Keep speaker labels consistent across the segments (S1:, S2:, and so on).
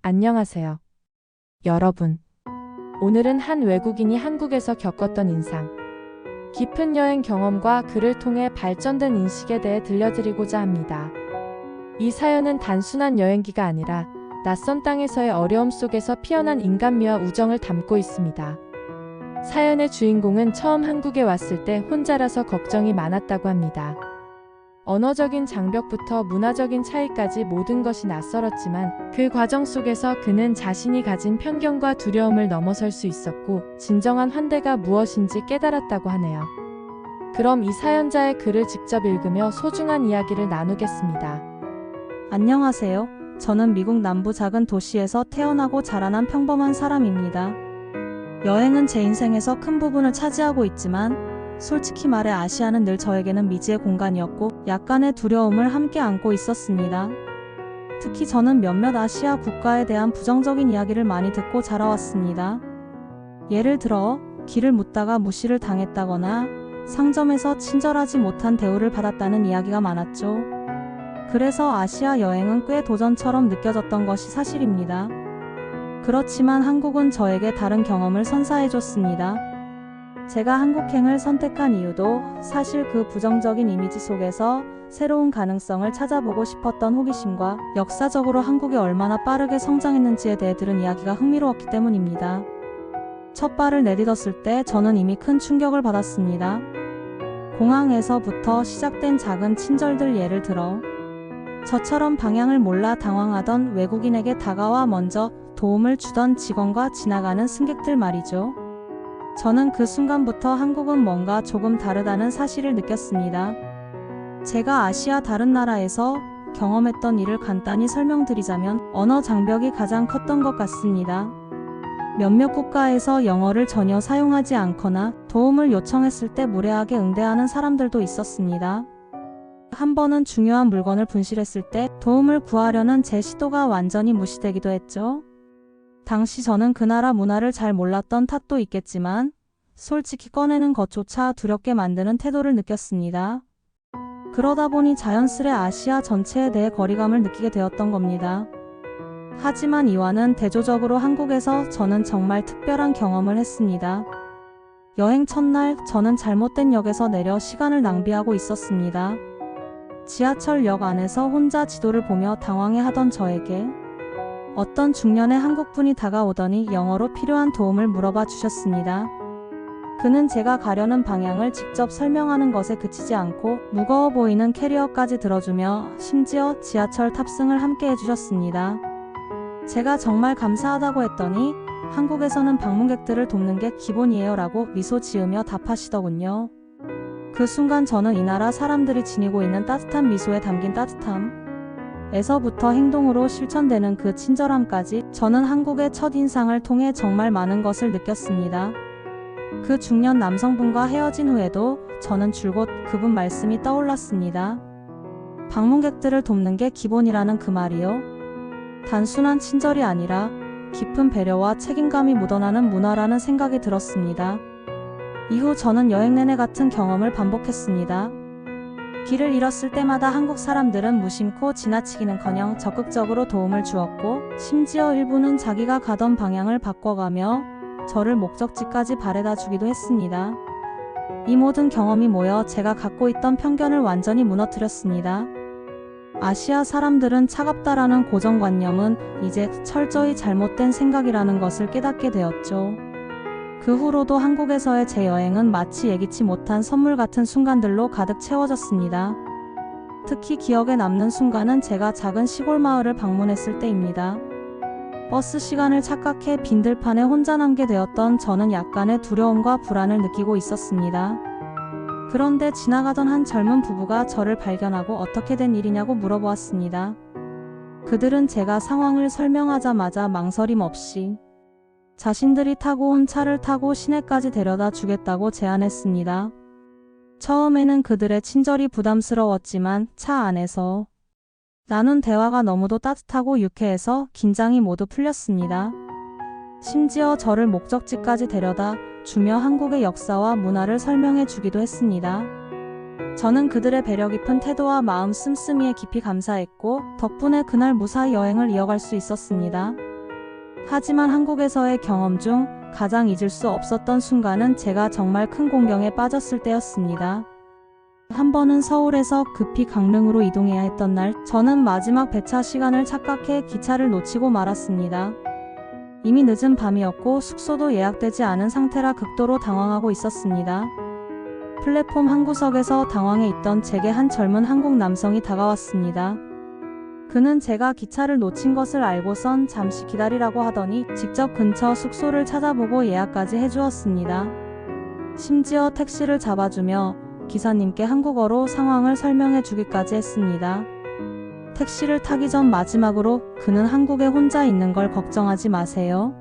S1: 안녕하세요. 여러분. 오늘은 한 외국인이 한국에서 겪었던 인상 깊은 여행 경험과 그를 통해 발전된 인식에 대해 들려드리고자 합니다. 이 사연은 단순한 여행기가 아니라 낯선 땅에서의 어려움 속에서 피어난 인간미와 우정을 담고 있습니다. 사연의 주인공은 처음 한국에 왔을 때 혼자라서 걱정이 많았다고 합니다. 언어적인 장벽부터 문화적인 차이까지 모든 것이 낯설었지만 그 과정 속에서 그는 자신이 가진 편견과 두려움을 넘어설 수 있었고 진정한 환대가 무엇인지 깨달았다고 하네요. 그럼 이 사연자의 글을 직접 읽으며 소중한 이야기를 나누겠습니다.
S2: 안녕하세요. 저는 미국 남부 작은 도시에서 태어나고 자라난 평범한 사람입니다. 여행은 제 인생에서 큰 부분을 차지하고 있지만 솔직히 말해 아시아는 늘 저에게는 미지의 공간이었고 약간의 두려움을 함께 안고 있었습니다. 특히 저는 몇몇 아시아 국가에 대한 부정적인 이야기를 많이 듣고 자라왔습니다. 예를 들어 길을 묻다가 무시를 당했다거나 상점에서 친절하지 못한 대우를 받았다는 이야기가 많았죠. 그래서 아시아 여행은 꽤 도전처럼 느껴졌던 것이 사실입니다. 그렇지만 한국은 저에게 다른 경험을 선사해줬습니다. 제가 한국행을 선택한 이유도 사실 그 부정적인 이미지 속에서 새로운 가능성을 찾아보고 싶었던 호기심과 역사적으로 한국이 얼마나 빠르게 성장했는지에 대해 들은 이야기가 흥미로웠기 때문입니다. 첫 발을 내딛었을 때 저는 이미 큰 충격을 받았습니다. 공항에서부터 시작된 작은 친절들, 예를 들어 저처럼 방향을 몰라 당황하던 외국인에게 다가와 먼저 도움을 주던 직원과 지나가는 승객들 말이죠. 저는 그 순간부터 한국은 뭔가 조금 다르다는 사실을 느꼈습니다. 제가 아시아 다른 나라에서 경험했던 일을 간단히 설명드리자면 언어 장벽이 가장 컸던 것 같습니다. 몇몇 국가에서 영어를 전혀 사용하지 않거나 도움을 요청했을 때 무례하게 응대하는 사람들도 있었습니다. 한 번은 중요한 물건을 분실했을 때 도움을 구하려는 제 시도가 완전히 무시되기도 했죠. 당시 저는 그 나라 문화를 잘 몰랐던 탓도 있겠지만 솔직히 꺼내는 것조차 두렵게 만드는 태도를 느꼈습니다. 그러다 보니 자연스레 아시아 전체에 대해 거리감을 느끼게 되었던 겁니다. 하지만 이와는 대조적으로 한국에서 저는 정말 특별한 경험을 했습니다. 여행 첫날 저는 잘못된 역에서 내려 시간을 낭비하고 있었습니다. 지하철역 안에서 혼자 지도를 보며 당황해하던 저에게 어떤 중년의 한국분이 다가오더니 영어로 필요한 도움을 물어봐 주셨습니다. 그는 제가 가려는 방향을 직접 설명하는 것에 그치지 않고 무거워 보이는 캐리어까지 들어주며 심지어 지하철 탑승을 함께 해주셨습니다. 제가 정말 감사하다고 했더니 한국에서는 방문객들을 돕는 게 기본이에요 라고 미소 지으며 답하시더군요. 그 순간 저는 이 나라 사람들이 지니고 있는 따뜻한 미소에 담긴 따뜻함, 에서부터 행동으로 실천되는 그 친절함까지 저는 한국의 첫인상을 통해 정말 많은 것을 느꼈습니다. 그 중년 남성분과 헤어진 후에도 저는 줄곧 그분 말씀이 떠올랐습니다. 방문객들을 돕는 게 기본이라는 그 말이요. 단순한 친절이 아니라 깊은 배려와 책임감이 묻어나는 문화라는 생각이 들었습니다. 이후 저는 여행 내내 같은 경험을 반복했습니다. 길을 잃었을 때마다 한국 사람들은 무심코 지나치기는커녕 적극적으로 도움을 주었고 심지어 일부는 자기가 가던 방향을 바꿔가며 저를 목적지까지 바래다 주기도 했습니다. 이 모든 경험이 모여 제가 갖고 있던 편견을 완전히 무너뜨렸습니다. 아시아 사람들은 차갑다라는 고정관념은 이제 철저히 잘못된 생각이라는 것을 깨닫게 되었죠. 그 후로도 한국에서의 제 여행은 마치 예기치 못한 선물 같은 순간들로 가득 채워졌습니다. 특히 기억에 남는 순간은 제가 작은 시골 마을을 방문했을 때입니다. 버스 시간을 착각해 빈들판에 혼자 남게 되었던 저는 약간의 두려움과 불안을 느끼고 있었습니다. 그런데 지나가던 한 젊은 부부가 저를 발견하고 어떻게 된 일이냐고 물어보았습니다. 그들은 제가 상황을 설명하자마자 망설임 없이 자신들이 타고 온 차를 타고 시내까지 데려다 주겠다고 제안했습니다. 처음에는 그들의 친절이 부담스러웠지만 차 안에서 나눈 대화가 너무도 따뜻하고 유쾌해서 긴장이 모두 풀렸습니다. 심지어 저를 목적지까지 데려다 주며 한국의 역사와 문화를 설명해 주기도 했습니다. 저는 그들의 배려 깊은 태도와 마음 씀씀이에 깊이 감사했고 덕분에 그날 무사히 여행을 이어갈 수 있었습니다. 하지만 한국에서의 경험 중 가장 잊을 수 없었던 순간은 제가 정말 큰 공경에 빠졌을 때였습니다. 한 번은 서울에서 급히 강릉으로 이동해야 했던 날, 저는 마지막 배차 시간을 착각해 기차를 놓치고 말았습니다. 이미 늦은 밤이었고 숙소도 예약되지 않은 상태라 극도로 당황하고 있었습니다. 플랫폼 한 구석에서 당황해 있던 제게 한 젊은 한국 남성이 다가왔습니다. 그는 제가 기차를 놓친 것을 알고선 잠시 기다리라고 하더니 직접 근처 숙소를 찾아보고 예약까지 해주었습니다. 심지어 택시를 잡아주며 기사님께 한국어로 상황을 설명해 주기까지 했습니다. 택시를 타기 전 마지막으로 그는 한국에 혼자 있는 걸 걱정하지 마세요.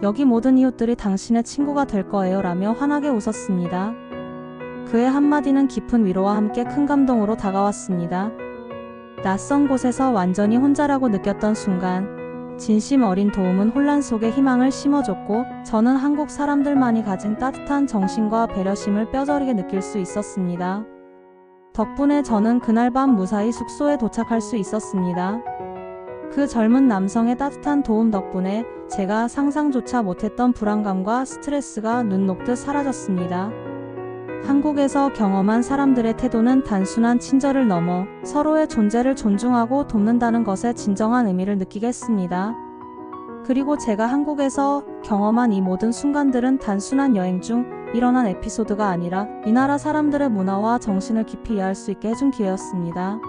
S2: 여기 모든 이웃들이 당신의 친구가 될 거예요 라며 환하게 웃었습니다. 그의 한마디는 깊은 위로와 함께 큰 감동으로 다가왔습니다. 낯선 곳에서 완전히 혼자라고 느꼈던 순간 진심 어린 도움은 혼란 속에 희망을 심어줬고 저는 한국 사람들만이 가진 따뜻한 정신과 배려심을 뼈저리게 느낄 수 있었습니다. 덕분에 저는 그날 밤 무사히 숙소에 도착할 수 있었습니다. 그 젊은 남성의 따뜻한 도움 덕분에 제가 상상조차 못했던 불안감과 스트레스가 눈 녹듯 사라졌습니다. 한국에서 경험한 사람들의 태도는 단순한 친절을 넘어 서로의 존재를 존중하고 돕는다는 것의 진정한 의미를 느끼게 했습니다. 그리고 제가 한국에서 경험한 이 모든 순간들은 단순한 여행 중 일어난 에피소드가 아니라 이 나라 사람들의 문화와 정신을 깊이 이해할 수 있게 해준 기회였습니다.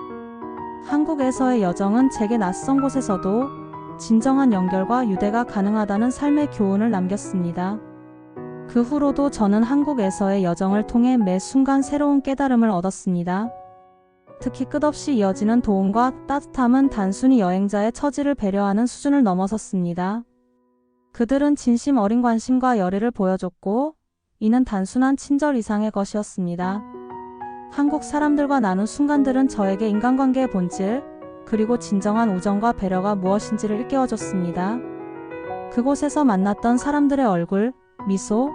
S2: 한국에서의 여정은 제게 낯선 곳에서도 진정한 연결과 유대가 가능하다는 삶의 교훈을 남겼습니다. 그 후로도 저는 한국에서의 여정을 통해 매 순간 새로운 깨달음을 얻었습니다. 특히 끝없이 이어지는 도움과 따뜻함은 단순히 여행자의 처지를 배려하는 수준을 넘어섰습니다. 그들은 진심 어린 관심과 열의를 보여줬고 이는 단순한 친절 이상의 것이었습니다. 한국 사람들과 나눈 순간들은 저에게 인간관계의 본질, 그리고 진정한 우정과 배려가 무엇인지를 일깨워줬습니다. 그곳에서 만났던 사람들의 얼굴, 미소,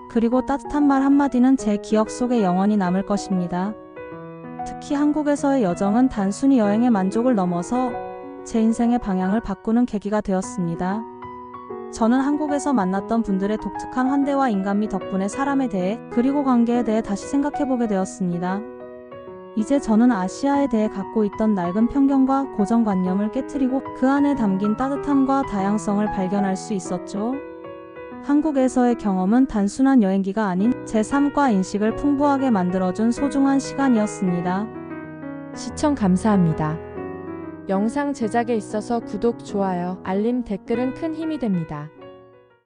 S2: 그리고 따뜻한 말 한마디는 제 기억 속에 영원히 남을 것입니다. 특히 한국에서의 여정은 단순히 여행의 만족을 넘어서 제 인생의 방향을 바꾸는 계기가 되었습니다. 저는 한국에서 만났던 분들의 독특한 환대와 인간미 덕분에 사람에 대해 그리고 관계에 대해 다시 생각해보게 되었습니다. 이제 저는 아시아에 대해 갖고 있던 낡은 편견과 고정관념을 깨트리고 그 안에 담긴 따뜻함과 다양성을 발견할 수 있었죠. 한국에서의 경험은 단순한 여행기가 아닌 제 삶과 인식을 풍부하게 만들어준 소중한 시간이었습니다.
S1: 시청 감사합니다. 영상 제작에 있어서 구독, 좋아요, 알림, 댓글은 큰 힘이 됩니다.